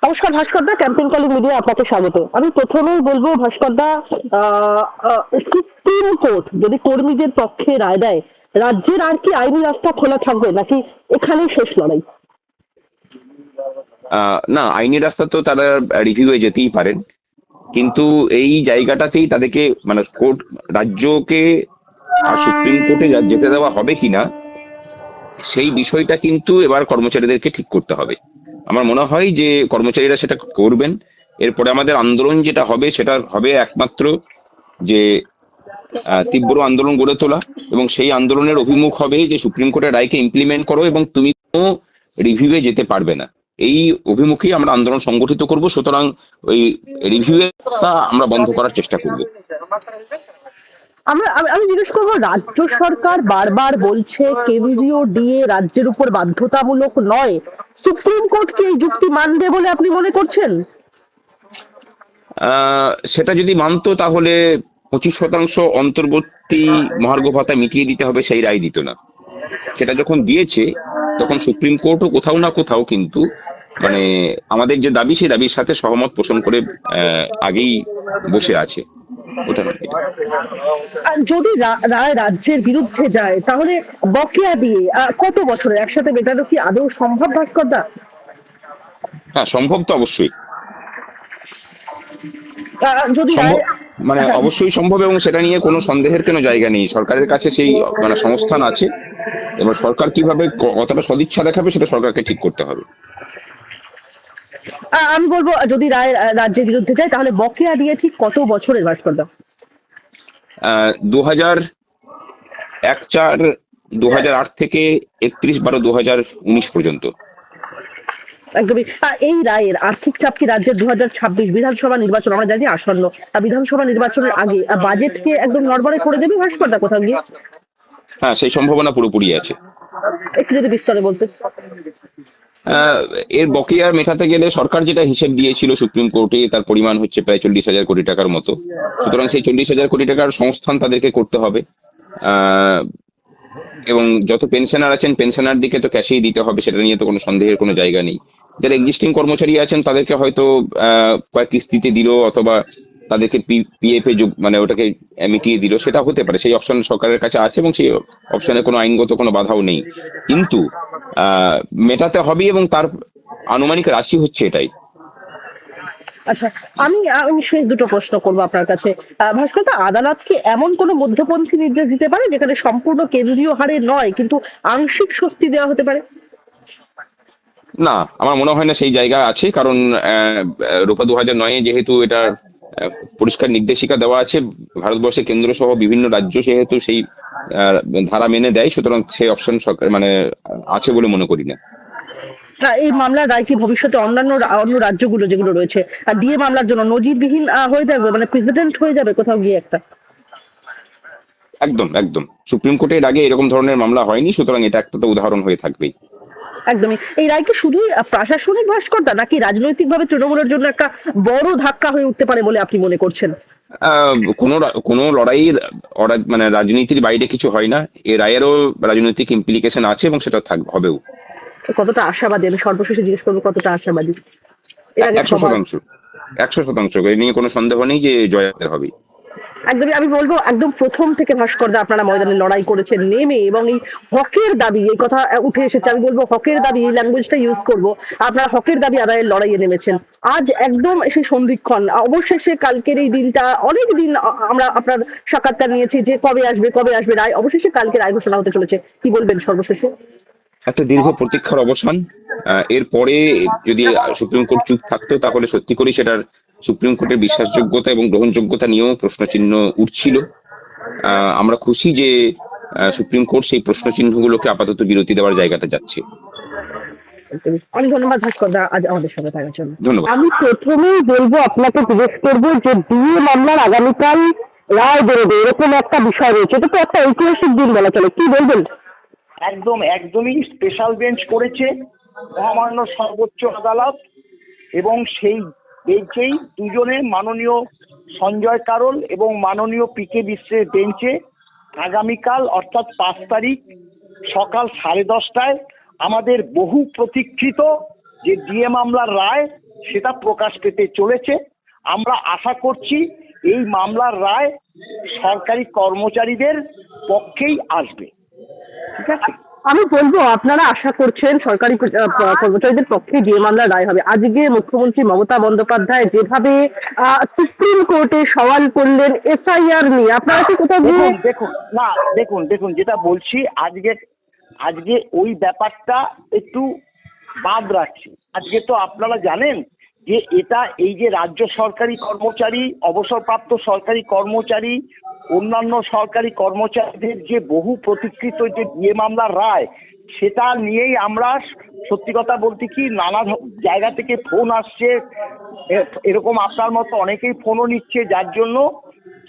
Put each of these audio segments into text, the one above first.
নমস্কার ভাস্করদা, campaign calling media আপনাকে স্বাগত। আমি প্রথমেই বলবো ভাস্করদা, সুপ্রিম কোর্ট যদি কর্মীদের পক্ষে রায় দেয়, রাজ্যের আর কি আইনি রাস্তা খোলা থাকবে নাকি এখানেই শেষ লড়াই? না, আইনি রাস্তা তো তারা রিভিউয়ে যেতেই পারেন, কিন্তু এই জায়গাটাতেই তাদেরকে মানে কোর্ট, রাজ্যকে আর সুপ্রিম কোর্টে যেতে দেওয়া হবে কিনা সেই বিষয়টা কিন্তু এবার কর্মচারীদেরকে ঠিক করতে হবে। আমার মনে হয় যে কর্মচারীরা সেটা করবেন। এরপরে আমাদের আন্দোলন যেটা হবে সেটা হবে একমাত্র যে তীব্র আন্দোলন গড়ে তোলা, এবং সেই আন্দোলনের অভিমুখ হবে যে সুপ্রিম কোর্টের রায়কে ইমপ্লিমেন্ট করো এবং তুমি কোনো রিভিউয়ে যেতে পারবে না। এই অভিমুখেই আমরা আন্দোলন সংগঠিত করব। সুতরাং ওই রিভিউটা আমরা বন্ধ করার চেষ্টা করব। আমি জিজ্ঞেস করবো, রাজ্য সরকার বারবার বলছে কেন্দ্রীয় ডিএ রাজ্যের উপর বাধ্যতামূলক নয়, সুপ্রিম কোর্ট কি এই যুক্তি মানবে বলে আপনি মনে করছেন? সেটা যদি মানতো তাহলে 25% অন্তর্বর্তী মহার্ঘ ভাতা মিটিয়ে দিতে হবে সেই রায় দিত না। সেটা যখন দিয়েছে তখন সুপ্রিম কোর্টও কোথাও না কোথাও কিন্তু মানে আমাদের যে দাবি সেই দাবির সাথে সহমত পোষণ করে আগেই বসে আছে। ওটা না, এটা আর যদি রায় রাজ্যের বিরুদ্ধে যায় তাহলে বকেয়া দিয়ে কত বছরে একসাথে মেটানো কি আদৌ সম্ভব ভাস্করদা? হ্যাঁ, সম্ভব তো অবশ্যই যদি সম্ভব, রায়, মানে হ্যাঁ, অবশ্যই সম্ভব, এবং সেটা নিয়ে কোনো সন্দেহের কোনো জায়গা নেই। সরকারের কাছে সেই মানে সংস্থান আছে। এবার সরকার কিভাবে কতটা সদিচ্ছা দেখাবে সেটা সরকারকে ঠিক করতে হবে। আমি বলবো যদি রায় রাজ্যের বিরুদ্ধে যায় তাহলে বকেয়া দিয়ে ঠিক কত বছরের ভাস্করদা? 2001-4, 2008 থেকে 31-12-2019 পর্যন্ত। একদমই। এই রায়ের আর্থিক চাপ কি রাজ্যের 2026 বিধানসভা নির্বাচন, আমরা জানি আসন্ন, বিধানসভা নির্বাচনের আগে বাজেটকে একদম নড়বড়ে করে দেবে ভাস্করদা কোথাও গিয়ে? হ্যাঁ, সেই সম্ভাবনা পুরোপুরি আছে। একটু যদি বিস্তারে বলতে। আহ, এর বকেয়া মেটাতে গেলে সরকার যেটা হিসেব দিয়েছিল সুপ্রিম কোর্টে, তার পরিমাণ হচ্ছে প্রায় 40,000 কোটি টাকার মতো। সুতরাং সেই 40,000 কোটি টাকার সংস্থান তাদেরকে করতে হবে। আহ, এবং যত পেনশনার আছেন পেনশনার দিকে তো ক্যাশেই দিতে হবে, সেটা নিয়ে তো কোনো সন্দেহের কোনো জায়গা নেই। যারা এক্সিস্টিং কর্মচারী আছেন তাদেরকে হয়তো কয়েক কিস্তিতে দিল, অথবা তাদেরকে পিএফ এ মানে ওটাকে মিটিয়ে দিল, সেটা হতে পারে। সেই অপশন সরকারের কাছে আছে এবং সেই অপশনে কোনো আইনগত কোনো বাধাও নেই। কিন্তু আহ মেটাতে হবে, এবং তার আনুমানিক রাশি হচ্ছে এটাই। আচ্ছা, আমি আমি শেষ দুটো প্রশ্ন করবো আপনার কাছে। ভাস্করদা, আদালত কি এমন কোনো মধ্যপন্থী নির্দেশ দিতে পারে যেখানে সম্পূর্ণ কেন্দ্রীয় হারে নয় কিন্তু আংশিক স্বস্তি দেওয়া হতে পারে? না, আমার মনে হয় না সেই জায়গা আছে, কারণ রূপা 2009-এ যেহেতু এটার পরিষ্কার নির্দেশিকা দেওয়া আছে, ভারতবর্ষে কেন্দ্র সহ বিভিন্ন রাজ্য যেহেতু সেই আহ, ধারা মেনে দেয়, সুতরাং সেই অপশন সরকার মানে আছে বলে মনে করি না। এই মামলার রায় কি ভবিষ্যতে অন্য রাজ্যগুলো যেগুলো রয়েছে আর ডিএ মামলার জন্য নজিরবিহীন হয়ে যাবে, মানে প্রেসিডেন্ট হয়ে যাবে কোথাও গিয়ে একটা? একদম একদম, সুপ্রিম কোর্টের আগে এরকম ধরনের মামলা হয়নি, সুতরাং এটা একটা তো উদাহরণ হয়ে থাকবেই। একদমই। এই রায় কি শুধুই প্রশাসনিক ভাস্করদা নাকি রাজনৈতিকভাবে তৃণমূলের জন্য একটা বড় ধাক্কা হয়ে উঠতে পারে বলে আপনি মনে করছেন? আহ কোনো লড়াই মানে রাজনীতির বাইরে কিছু হয় না। এর রায়েরও রাজনৈতিক ইমপ্লিকেশন আছে এবং সেটা হবেও। কতটা আশাবাদী, আমি সর্বশেষে জিজ্ঞেস করবো কতটা আশাবাদী এর আগে একশো সবার? শতাংশ 100%, এ নিয়ে কোনো সন্দেহ নেই যে জয় হবে। একদমই। আমি বলবো একদম প্রথম থেকে ভাস্করদা আপনারা ময়দানে লড়াই করেছেন নেমে, এবং এই হকের দাবি, এই কথা উঠে এসেছে, আমি বলবো হকের দাবি, এই ল্যাঙ্গুয়েজটা ইউজ করব, আপনারা হকের দাবি আদায়ের লড়াইয়ে নেমেছেন। আজ একদম সেই সন্ধিক্ষণ, অবশেষে কালকের এই দিনটা, অনেক দিন আমরা আপনার সাক্ষাৎকার নিয়েছি যে কবে আসবে কবে আসবে রায়, অবশেষে কালকে রায় ঘোষণা হতে চলেছে, কি বলবেন সর্বশেষে? একটা দীর্ঘ প্রতীক্ষার অবসান। এরপরে যদি সুপ্রিম কোর্ট চুপ থাকতো তাহলে সত্যি করে সেটার সুপ্রিম কোর্টের বিশ্বাসযোগ্যতা এবং গ্রহণযোগ্যতা নিয়েও প্রশ্নচিহ্ন উঠছিল। আমরা খুশি যে সুপ্রিম কোর্ট সেই প্রশ্নচিহ্নগুলোকে আপাতত বিরতি দেওয়ার জায়গাটা যাচ্ছে। অনেক ধন্যবাদ ভাস্করদা আজ আমাদের সঙ্গে থাকার জন্য। ধন্যবাদ। আমি প্রথমেই বলবো, আপনাকে জিজ্ঞেস করবো যে ডিএ মামলার আগামীকাল রায় বেরোবে এরকম একটা বিষয় রয়েছে, এটা তো একটা ঐতিহাসিক দিন বলা চলে, কি বলবেন? একদমই স্পেশাল বেঞ্চ করেছে মহামান্য সর্বোচ্চ আদালত, এবং সেই বেঞ্চেই দুজনে, মাননীয় সঞ্জয় কারোল এবং মাননীয় পিকে বিশ্বের বেঞ্চে আগামীকাল অর্থাৎ 5 তারিখ সকাল 10:30টায় আমাদের বহু প্রতীক্ষিত যে ডিএ মামলার রায় সেটা প্রকাশ পেতে চলেছে। আমরা আশা করছি এই মামলার রায় সরকারি কর্মচারীদের পক্ষেই আসবে। ঠিক আছে, আমি বলবো আপনারা আশা করছেন সরকারি কর্মচারীদের পক্ষে যে মামলা রায় হবে। আজকে মুখ্যমন্ত্রী মমতা বন্দ্যোপাধ্যায় যেভাবে সুপ্রিম কোর্টে সওয়াল করলেন এসআইআর নিয়ে, আপনারা কি কোথাও গিয়ে দেখুন যেটা বলছি, আজকে ওই ব্যাপারটা একটু বাদ রাখছি। আজকে তো আপনারা জানেন যে এটা এই যে রাজ্য সরকারি কর্মচারী, অবসরপ্রাপ্ত সরকারি কর্মচারী, অন্যান্য সরকারি কর্মচারীদের যে বহু প্রতীক্ষিত যে ডিএ মামলার রায়, সেটা নিয়েই আমরা সত্যি কথা বলতে কি নানা জায়গা থেকে ফোন আসছে, এরকম আপনার মতো অনেকেই ফোনও নিচ্ছে, যার জন্য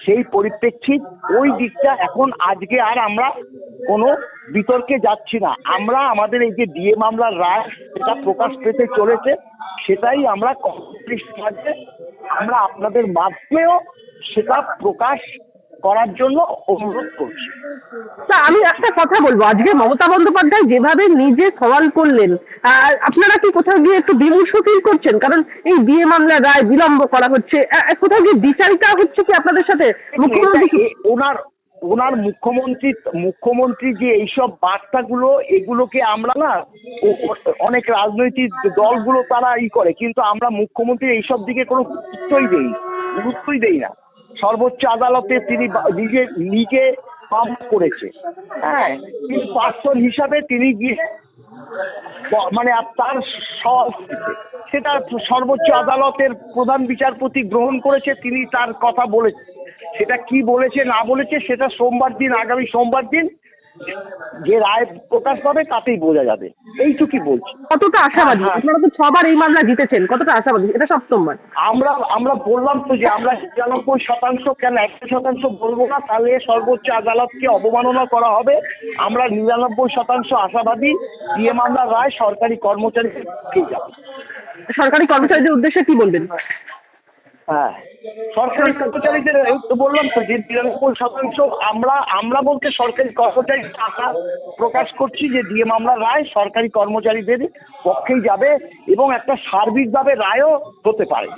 সেই পরিপ্রেক্ষিত ওই দিকটা এখন আজকে আর আমরা কোনো বিতর্কে যাচ্ছি না। আমরা আমাদের এই যে ডিএ মামলার রায় সেটা প্রকাশ পেতে চলেছে, সেটাই আমরা আমরা আপনাদের মাধ্যমেও সেটা প্রকাশ করার জন্য অনুরোধ করছি। তা আমি একটা কথা বলবো, আজকে মমতা বন্দ্যোপাধ্যায় যেভাবে নিজে সওয়াল করলেন, আপনারা কি কোথাও গিয়ে একটু বিমর্ষ ফিল করছেন? কারণ এই ডিএ মামলার রায় বিলম্ব করা হচ্ছে, কোথাও গিয়ে বিচারিতা হচ্ছে কি আপনাদের সাথে? ওনার মুখ্যমন্ত্রী যে এইসব বার্তাগুলো, এগুলোকে আমরা না অনেক রাজনৈতিক দলগুলো তারা করে, কিন্তু আমরা মুখ্যমন্ত্রীর এইসব দিকে কোনো গুরুত্বই দেই না। সর্বোচ্চ আদালতে তিনি নিজে মামলা করেছে, হ্যাঁ, কিন্তু পার্সন হিসাবে তিনি গিয়ে মানে তার সেটা সর্বোচ্চ আদালতের প্রধান বিচারপতি গ্রহণ করেছে, তিনি তার কথা বলেছেন। সেটা কি বলেছে না বলেছে সেটা আগামী সোমবার দিন যে রায় প্রকাশ পাবে তাতেই বোঝা যাবে। এইটুকুই বলছি। কতটা আশাবাদী? আপনারা তো 6বার এই মামলা জিতেছেন, কতটা আশাবাদী? এটা সপ্তমবার। আমরা বললাম তো যে আমরা 99% কেন 100% বলবো না, তাহলে সর্বোচ্চ আদালতকে অবমাননা করা হবে। আমরা 99% আশাবাদী ডিএ মামলার রায় সরকারি কর্মচারীদের পক্ষেই যাবে। সরকারি কর্মচারীদের উদ্দেশ্যে কি বলবেন? হ্যাঁ, সরকারি কর্মচারীদের বললাম তো যে 99% আমরা বলতে সরকারি কর্মচারী আশা প্রকাশ করছি যে ডিএ মামলার রায় সরকারি কর্মচারীদের পক্ষেই যাবে এবং একটা সার্বিকভাবে রায়ও হতে পারে।